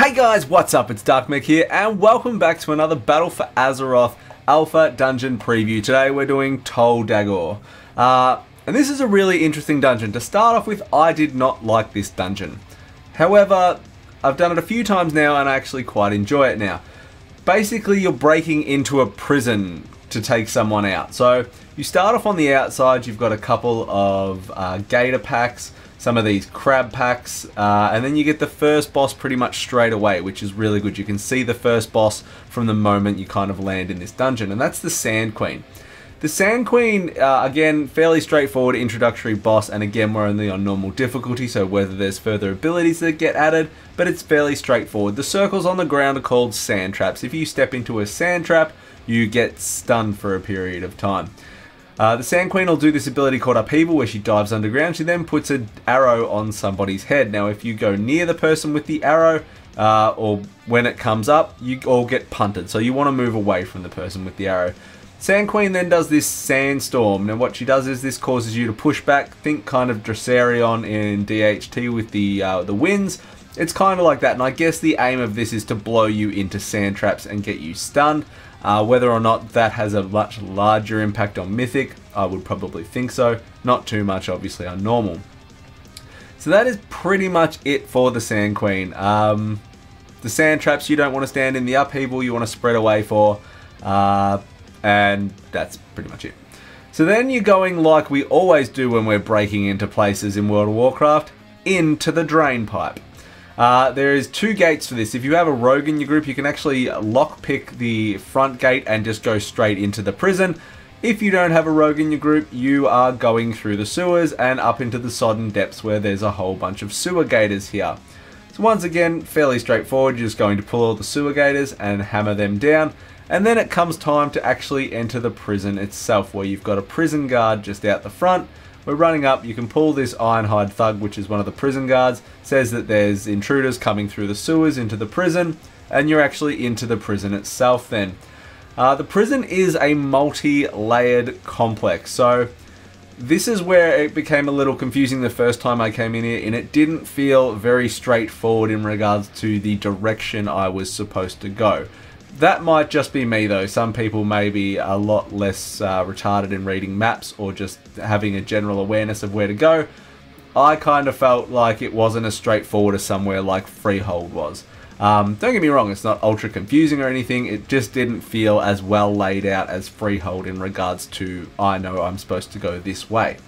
Hey guys, what's up? It's Darkmek here, and welcome back to another Battle for Azeroth Alpha Dungeon preview. Today we're doing Tol Dagor. And this is a really interesting dungeon. To start off with, I did not like this dungeon. However, I've done it a few times now and I actually quite enjoy it now. Basically, you're breaking into a prison to take someone out. So, you start off on the outside, you've got a couple of gator packs, some of these crab packs, and then you get the first boss pretty much straight away, which is really good. You can see the first boss from the moment you kind of land in this dungeon, and that's the Sand Queen. The Sand Queen, again, fairly straightforward introductory boss, and again, we're only on normal difficulty, so whether there's further abilities that get added, but it's fairly straightforward. The circles on the ground are called sand traps. If you step into a sand trap, you get stunned for a period of time. The Sand Queen will do this ability called Upheaval, where she dives underground. She then puts an arrow on somebody's head. Now, if you go near the person with the arrow, or when it comes up, you all get punted. So you want to move away from the person with the arrow. Sand Queen then does this Sandstorm. Now, what she does is this causes you to push back. Think kind of Dressarion in DHT with the winds. It's kind of like that, and I guess the aim of this is to blow you into sand traps and get you stunned. Whether or not that has a much larger impact on Mythic, I would probably think so. Not too much, obviously, on normal. So that is pretty much it for the Sand Queen. The sand traps you don't want to stand in, the upheaval you want to spread away for, and that's pretty much it. So then you're going like we always do when we're breaking into places in World of Warcraft, into the drain pipe. There is two gates for this. If you have a rogue in your group, you can actually lockpick the front gate and just go straight into the prison. If you don't have a rogue in your group, you are going through the sewers and up into the sodden depths where there's a whole bunch of sewer gators here. So once again, fairly straightforward. You're just going to pull all the sewer gators and hammer them down. And then it comes time to actually enter the prison itself, where you've got a prison guard just out the front. We're running up, you can pull this Ironhide Thug, which is one of the prison guards, says that there's intruders coming through the sewers into the prison, and you're actually into the prison itself then. The prison is a multi-layered complex, so this is where it became a little confusing the first time I came in here, and it didn't feel very straightforward in regards to the direction I was supposed to go. That might just be me though. Some people may be a lot less retarded in reading maps or just having a general awareness of where to go. I kind of felt like it wasn't as straightforward as somewhere like Freehold was. Don't get me wrong, it's not ultra confusing or anything, it just didn't feel as well laid out as Freehold in regards to, I know I'm supposed to go this way.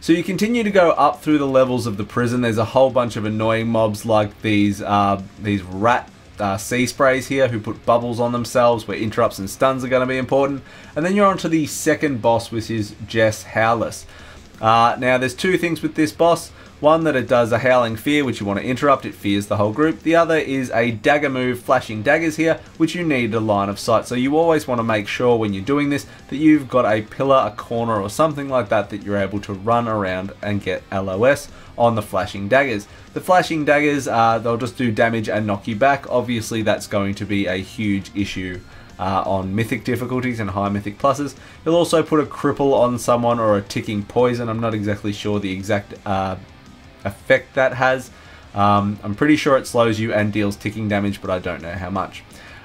So you continue to go up through the levels of the prison. There's a whole bunch of annoying mobs like these rat sea sprays here who put bubbles on themselves, where interrupts and stuns are going to be important. And then you're on to the second boss, which is Jess Howless. Now there's two things with this boss. One, that it does a Howling Fear, which you want to interrupt, it fears the whole group. The other is a dagger move, flashing daggers here, which you need a line of sight. So you always want to make sure when you're doing this that you've got a pillar, a corner or something like that that you're able to run around and get LOS on the flashing daggers. The flashing daggers, they'll just do damage and knock you back. Obviously that's going to be a huge issue on mythic difficulties and high mythic pluses. You'll also put a cripple on someone or a ticking poison. I'm not exactly sure the exact effect that has. I'm pretty sure it slows you and deals ticking damage, but I don't know how much.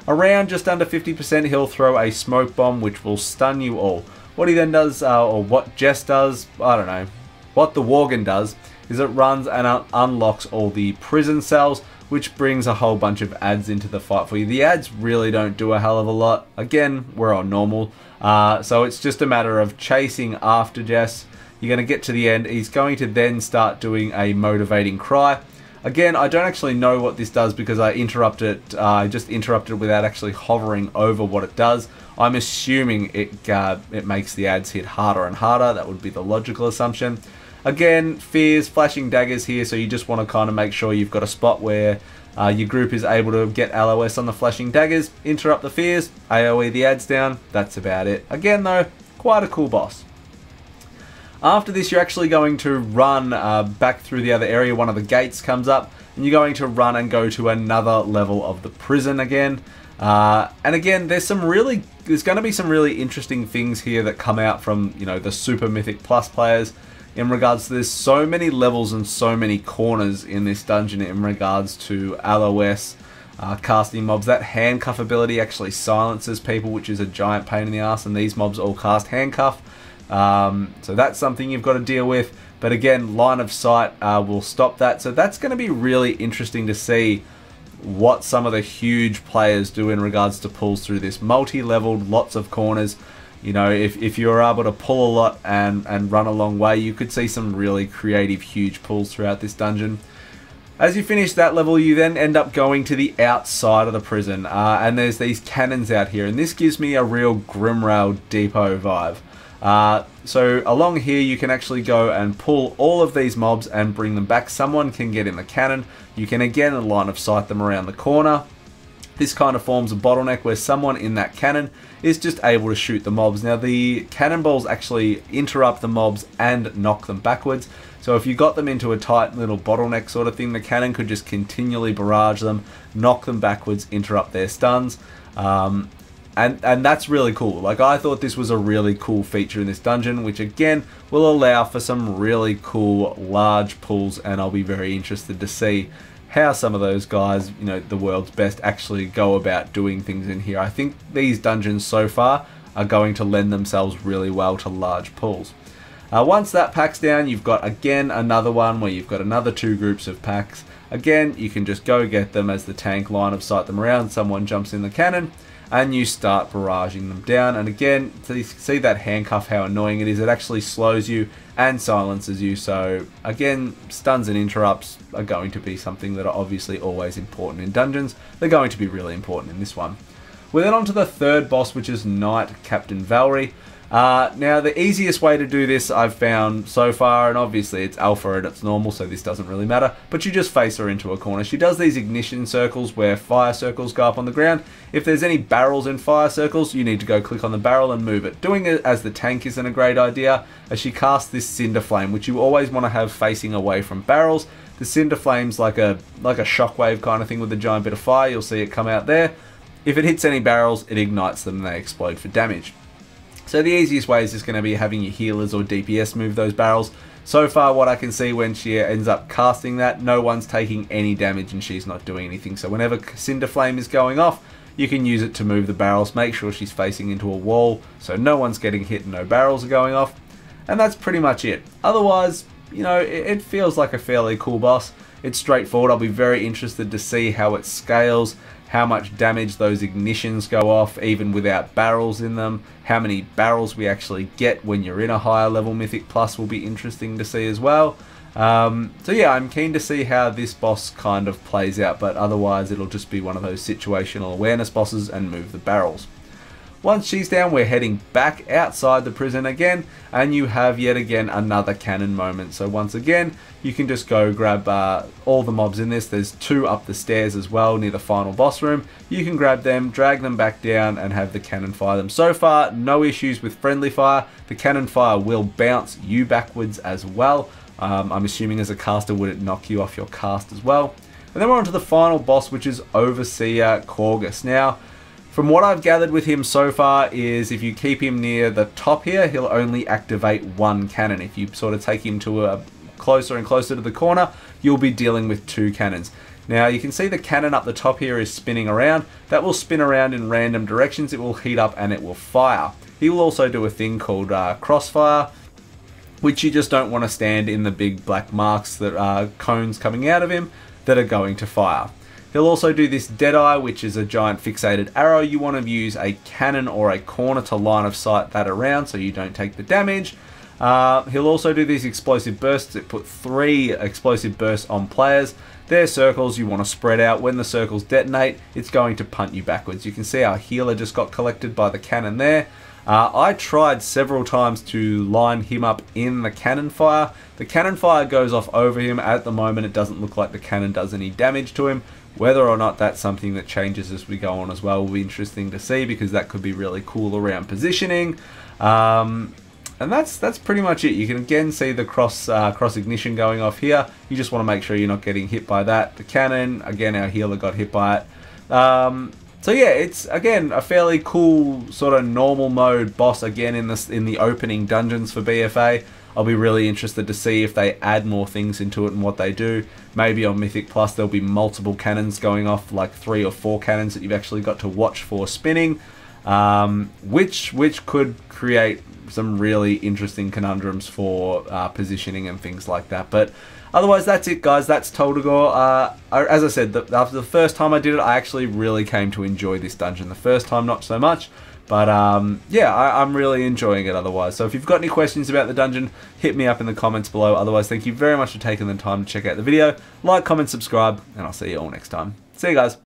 Around just under 50%, he'll throw a smoke bomb which will stun you all. What he then does, or what Jess does, I don't know, what the Worgen does, is it runs and unlocks all the prison cells, which brings a whole bunch of ads into the fight for you. The ads really don't do a hell of a lot. Again, we're on normal, so it's just a matter of chasing after Jess. You're going to get to the end. He's going to then start doing a motivating cry. Again, I don't actually know what this does because I just interrupted without actually hovering over what it does. I'm assuming it makes the ads hit harder and harder. That would be the logical assumption. Again, fears, flashing daggers here, so you just want to kind of make sure you've got a spot where your group is able to get LOS on the flashing daggers, interrupt the fears, AoE the ads down. That's about it. Again though, quite a cool boss. After this, you're actually going to run back through the other area. One of the gates comes up, and you're going to run and go to another level of the prison again. And again, there's going to be some really interesting things here that come out from, you know, the Super Mythic Plus players. in regards to there's so many levels and so many corners in this dungeon in regards to LOS, casting mobs. That handcuff ability actually silences people, which is a giant pain in the ass, and these mobs all cast handcuff. So that's something you've got to deal with. But again, line of sight will stop that. So that's going to be really interesting to see what some of the huge players do in regards to pulls through this. Multi-leveled, lots of corners. You know, if you're able to pull a lot and run a long way, you could see some really creative, huge pulls throughout this dungeon. As you finish that level, you then end up going to the outside of the prison, and there's these cannons out here, and this gives me a real Grimrail Depot vibe. So along here you can actually go and pull all of these mobs and bring them back. Someone can get in the cannon. You can again line of sight them around the corner. This kind of forms a bottleneck where someone in that cannon is just able to shoot the mobs. Now the cannonballs actually interrupt the mobs and knock them backwards. So if you got them into a tight little bottleneck sort of thing, the cannon could just continually barrage them, knock them backwards, interrupt their stuns. And that's really cool. Like, I thought this was a really cool feature in this dungeon, which again will allow for some really cool large pulls, and I'll be very interested to see how some of those guys, you know, the world's best, actually go about doing things in here. I think these dungeons so far are going to lend themselves really well to large pulls. Once that pack's down, you've got again another one where you've got another 2 groups of packs. Again, you can just go get them as the tank line of sight them around, someone jumps in the cannon, and you start barraging them down. And again, so you see that handcuff, how annoying it is. It actually slows you and silences you. So again, stuns and interrupts are going to be something that are obviously always important in dungeons. They're going to be really important in this one. We're then on to the third boss, which is Knight Captain Valerie. Now the easiest way to do this I've found so far, and obviously it's alpha and it's normal, so this doesn't really matter, but you just face her into a corner. She does these ignition circles where fire circles go up on the ground. If there's any barrels in fire circles, you need to go click on the barrel and move it. Doing it as the tank isn't a great idea, as she casts this Cinder Flame, which you always want to have facing away from barrels. The Cinder Flame's like a shockwave kind of thing with a giant bit of fire. You'll see it come out there. If it hits any barrels, it ignites them and they explode for damage. So the easiest way is just going to be having your healers or DPS move those barrels. So far what I can see, when she ends up casting that, no one's taking any damage and she's not doing anything. So whenever Cinder Flame is going off, you can use it to move the barrels. Make sure she's facing into a wall so no one's getting hit and no barrels are going off. And that's pretty much it. Otherwise, you know, it feels like a fairly cool boss. It's straightforward. I'll be very interested to see how it scales, how much damage those ignitions go off even without barrels in them, how many barrels we actually get when you're in a higher level Mythic Plus will be interesting to see as well. So yeah, I'm keen to see how this boss kind of plays out, but otherwise it'll just be one of those situational awareness bosses and move the barrels. Once she's down, we're heading back outside the prison again, and you have yet again another cannon moment. So once again, you can just go grab all the mobs in this. There's 2 up the stairs as well near the final boss room. You can grab them, drag them back down, and have the cannon fire them. So far, no issues with friendly fire. The cannon fire will bounce you backwards as well. I'm assuming as a caster, would it knock you off your cast as well? And then we're on to the final boss, which is Overseer Corgus. Now, from what I've gathered with him so far is if you keep him near the top here, he'll only activate 1 cannon. If you sort of take him to a closer and closer to the corner, you'll be dealing with 2 cannons. Now you can see the cannon up the top here is spinning around. That will spin around in random directions. It will heat up and it will fire. He will also do a thing called Crossfire, which you just don't want to stand in the big black marks that are cones coming out of him that are going to fire. He'll also do this Deadeye, which is a giant fixated arrow. You want to use a cannon or a corner to line of sight that around so you don't take the damage. He'll also do these explosive bursts. It put 3 explosive bursts on players. They're circles you want to spread out. When the circles detonate, it's going to punt you backwards. You can see our healer just got collected by the cannon there. I tried several times to line him up in the cannon fire. The cannon fire goes off over him. At the moment, it doesn't look like the cannon does any damage to him. Whether or not that's something that changes as we go on as well will be interesting to see, because that could be really cool around positioning. And that's pretty much it. You can again see the cross ignition going off here. You just want to make sure you're not getting hit by that. The cannon, again, our healer got hit by it. So yeah, it's again a fairly cool sort of normal mode boss again in the opening dungeons for BFA. I'll be really interested to see if they add more things into it and what they do. Maybe on Mythic Plus there'll be multiple cannons going off, like 3 or 4 cannons that you've actually got to watch for spinning, which could create some really interesting conundrums for positioning and things like that. But otherwise, that's it, guys. That's Tol Dagor. As I said, after the first time I did it, I actually really came to enjoy this dungeon. The first time, not so much. But yeah, I'm really enjoying it otherwise. So if you've got any questions about the dungeon, hit me up in the comments below. Otherwise, thank you very much for taking the time to check out the video. Like, comment, subscribe, and I'll see you all next time. See you guys.